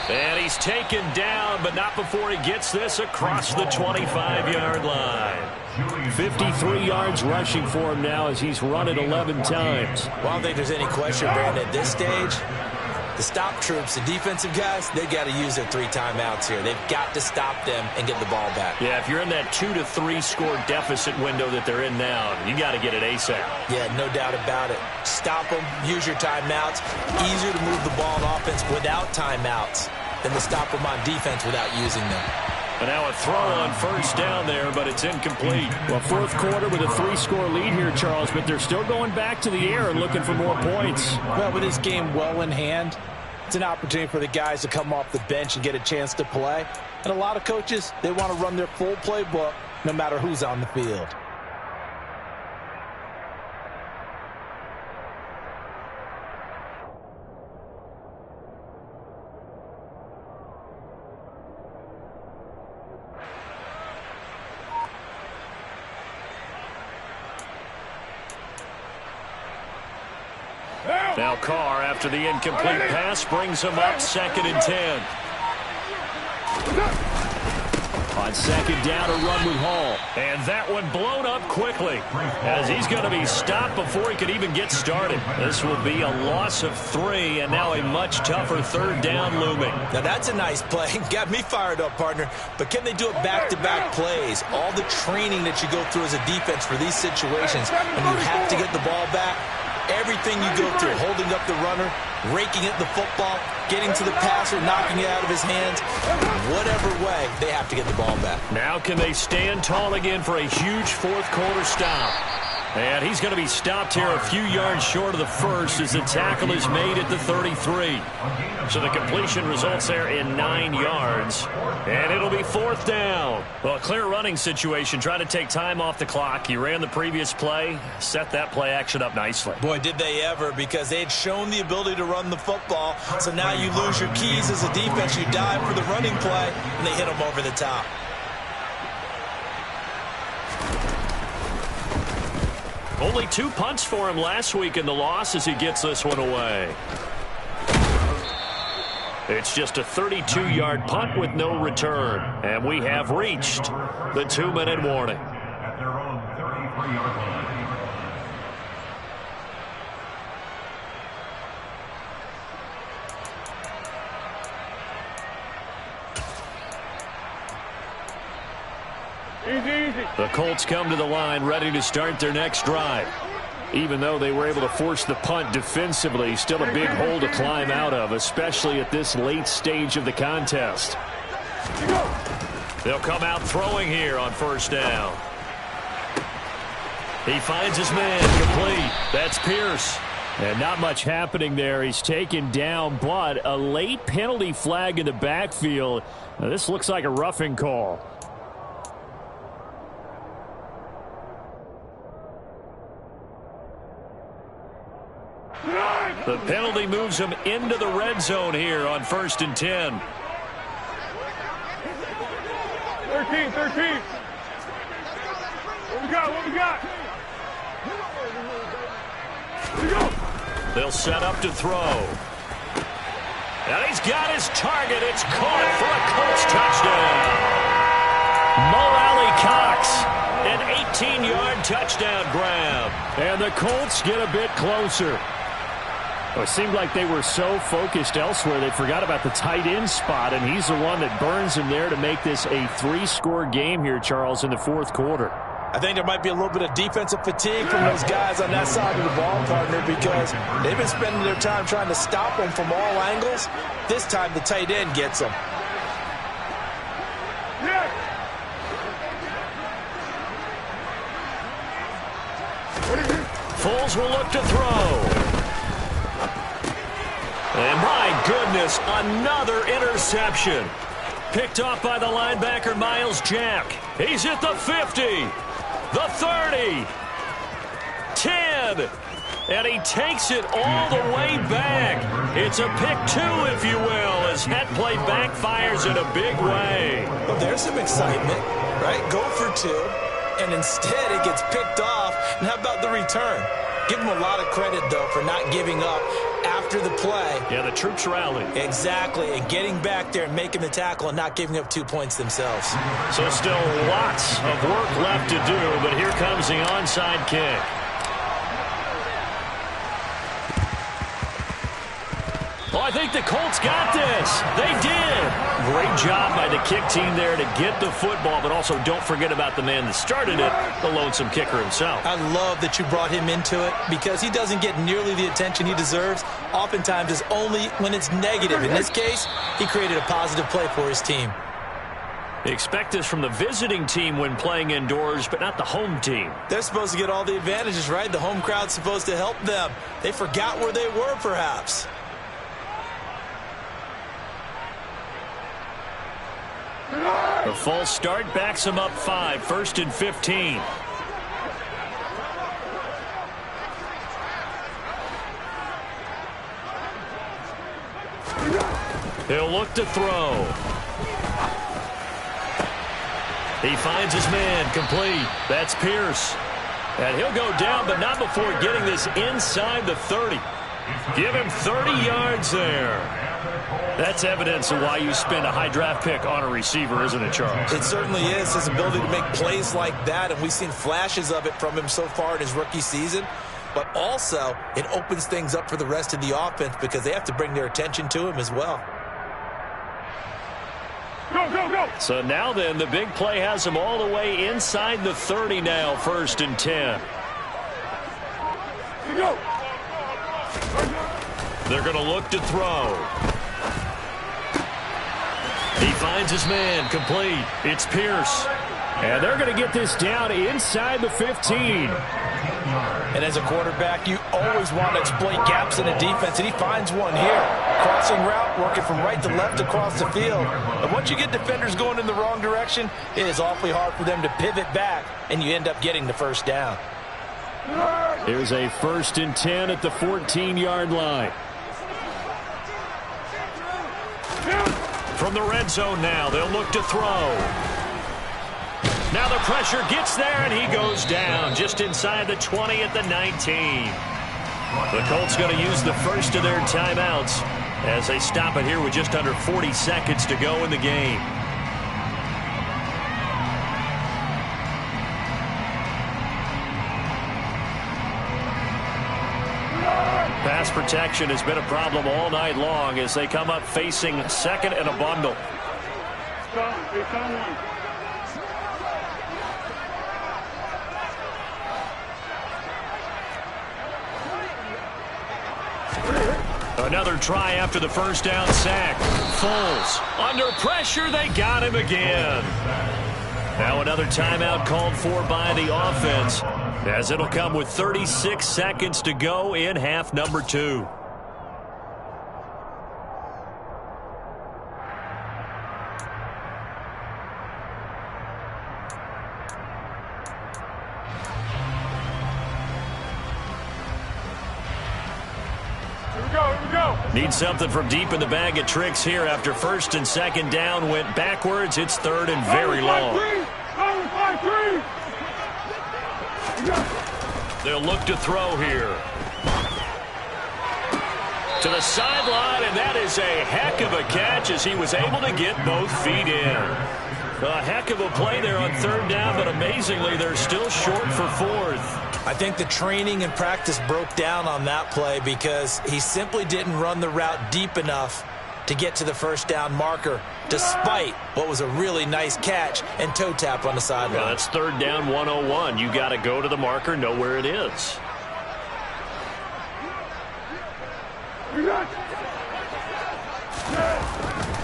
And he's taken down, but not before he gets this across the 25-yard line. 53 yards rushing for him now as he's run it 11 times. Well, I don't think there's any question, Brandon, at this stage. The stop troops, the defensive guys, they got to use their 3 timeouts here. They've got to stop them and get the ball back. Yeah, if you're in that 2 to 3 score deficit window that they're in now, you got to get it ASAP. Yeah, no doubt about it. Stop them, use your timeouts. Easier to move the ball on offense without timeouts than to stop them on defense without using them. And now a throw on 1st down there, but it's incomplete. Well, 4th quarter with a 3-score lead here, Charles, but they're still going back to the air and looking for more points. Well, with this game well in hand, it's an opportunity for the guys to come off the bench and get a chance to play. And a lot of coaches, they want to run their full playbook no matter who's on the field. Now Carr, after the incomplete pass, brings him up 2nd and 10. On 2nd down, a run with Hall. And that one blown up quickly as he's going to be stopped before he could even get started. This will be a loss of 3, and now a much tougher 3rd down looming. Now that's a nice play. Got me fired up, partner. But can they do it back-to-back plays? All the training that you go through as a defense for these situations, when you have to get the ball back, everything you go through, holding up the runner, raking at the football, getting to the passer, knocking it out of his hands, whatever way, they have to get the ball back. Now can they stand tall again for a huge 4th quarter stop? And he's going to be stopped here a few yards short of the first as the tackle is made at the 33. So the completion results there in 9 yards. And it'll be 4th down. Well, a clear running situation. Try to take time off the clock. He ran the previous play, set that play action up nicely. Boy, did they ever, because they had shown the ability to run the football. So now you lose your keys as a defense. You dive for the running play, and they hit them over the top. Only 2 punts for him last week in the loss as he gets this one away. It's just a 32-yard punt with no return. And we have reached the 2-minute warning. At their own 33-yard line. The Colts come to the line ready to start their next drive. Even though they were able to force the punt defensively, still a big hole to climb out of, especially at this late stage of the contest. They'll come out throwing here on 1st down. He finds his man complete. That's Pierce. And not much happening there. He's taken down, but a late penalty flag in the backfield. Now, this looks like a roughing call. The penalty moves him into the red zone here on 1st and 10. 13. What we got? Here we go. They'll set up to throw. And he's got his target. It's caught for a Colts touchdown. Mo Alley Cox, an 18-yard touchdown grab. And the Colts get a bit closer. Well, it seemed like they were so focused elsewhere they forgot about the tight end spot, and he's the one that burns him there to make this a 3-score game here, Charles, in the 4th quarter. I think there might be a little bit of defensive fatigue from those guys on that side of the ball, partner, because they've been spending their time trying to stop them from all angles. This time the tight end gets them. Foles will look to throw. And my goodness, another interception. Picked off by the linebacker, Miles Jack. He's at the 50, the 30, 10, and he takes it all the way back. It's a pick 2, if you will, as that play backfires in a big way. Well, there's some excitement, right? Go for 2, and instead it gets picked off. And how about the return? Give him a lot of credit, though, for not giving up after the play. Yeah, the troops rallied. Exactly, and getting back there and making the tackle and not giving up 2 points themselves. So still lots of work left to do, but here comes the onside kick. Oh, I think the Colts got this. They did. Great job by the kick team there to get the football, but also don't forget about the man that started it, the lonesome kicker himself. I love that you brought him into it because he doesn't get nearly the attention he deserves. Oftentimes it's only when it's negative. In this case, he created a positive play for his team. Expect this from the visiting team when playing indoors, but not the home team. They're supposed to get all the advantages, right? The home crowd's supposed to help them. They forgot where they were, perhaps. The false start backs him up 5, 1st and 15. He'll look to throw. He finds his man complete. That's Pierce. And he'll go down, but not before getting this inside the 30. Give him 30 yards there. That's evidence of why you spend a high draft pick on a receiver, isn't it, Charles? It certainly is. His ability to make plays like that, and we've seen flashes of it from him so far in his rookie season. But also, it opens things up for the rest of the offense because they have to bring their attention to him as well. Go, go, go. So now then, the big play has him all the way inside the 30 now, 1st and 10. Go. They're going to look to throw. He finds his man complete. It's Pierce. And they're going to get this down inside the 15. And as a quarterback, you always want to exploit gaps in the defense, and he finds one here. Crossing route, working from right to left across the field. But once you get defenders going in the wrong direction, it is awfully hard for them to pivot back, and you end up getting the first down. Here's a 1st and 10 at the 14-yard line. From the red zone now, they'll look to throw. Now the pressure gets there, and he goes down just inside the 20 at the 19. The Colts going to use the first of their timeouts as they stop it here with just under 40 seconds to go in the game. Pass protection has been a problem all night long as they come up facing second and a bundle. Another try after the first down sack. Foles under pressure. They got him again. Now another timeout called for by the offense, as it'll come with 36 seconds to go in half number 2. Need something from deep in the bag of tricks here after 1st and 2nd down went backwards. It's 3rd and very long. They'll look to throw here. To the sideline, and that is a heck of a catch as he was able to get both feet in. A heck of a play there on 3rd down, but amazingly, they're still short for 4th. I think the training and practice broke down on that play because he simply didn't run the route deep enough to get to the first down marker, despite what was a really nice catch and toe tap on the sideline. Yeah, that's 3rd down 101. You got to go to the marker, know where it is.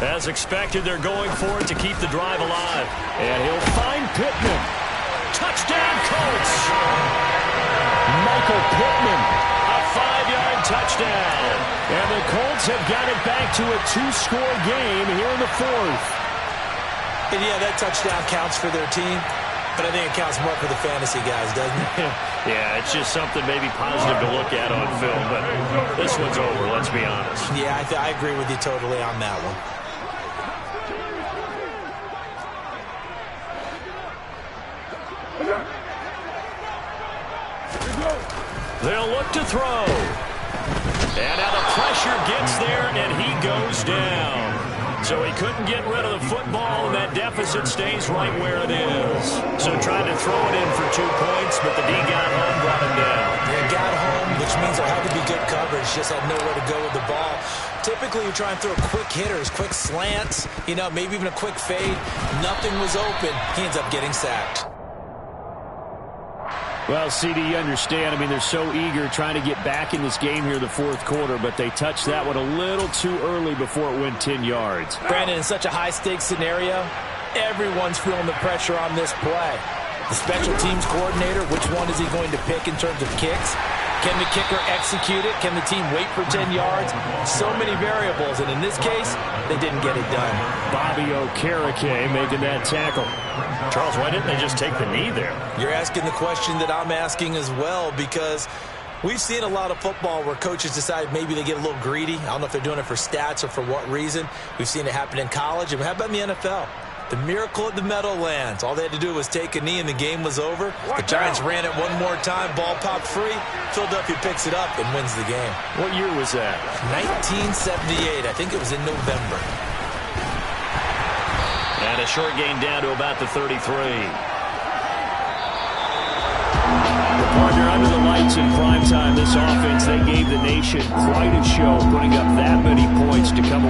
As expected, they're going for it to keep the drive alive. And he'll find Pittman. Touchdown, Colts! Michael Pittman, a 5-yard touchdown. And the Colts have got it back to a 2-score game here in the 4th. And yeah, that touchdown counts for their team, but I think it counts more for the fantasy guys, doesn't it? Yeah, it's just something maybe positive to look at on film, but this one's over, let's be honest. Yeah, I agree with you totally on that one. They'll look to throw. And now the pressure gets there, and he goes down. So he couldn't get rid of the football, and that deficit stays right where it is. So trying to throw it in for 2 points, but the D got home, brought him down. They got home, which means there had to be good coverage. Just had nowhere to go with the ball. Typically, you try and throw quick hitters, quick slants, maybe even a quick fade. Nothing was open. He ends up getting sacked. Well, CD, you understand. I mean, they're so eager trying to get back in this game here in the 4th quarter, but they touched that one a little too early before it went 10 yards. Brandon, in such a high-stakes scenario, everyone's feeling the pressure on this play. The special teams coordinator, which one is he going to pick in terms of kicks? Can the kicker execute it? Can the team wait for 10 yards? So many variables, and in this case, they didn't get it done. Bobby Okereke making that tackle. Charles, why didn't they just take the knee there? You're asking the question that I'm asking as well, because we've seen a lot of football where coaches decide maybe they get a little greedy. I don't know if they're doing it for stats or for what reason. We've seen it happen in college. And how about in the NFL? The miracle of the Meadowlands. All they had to do was take a knee and the game was over. The Giants ran it one more time. Ball popped free. Philadelphia picks it up and wins the game. What year was that? 1978. I think it was in November. And a short gain down to about the 33. Partner, under the lights in primetime, this offense, they gave the nation quite a show, putting up that many points to come away.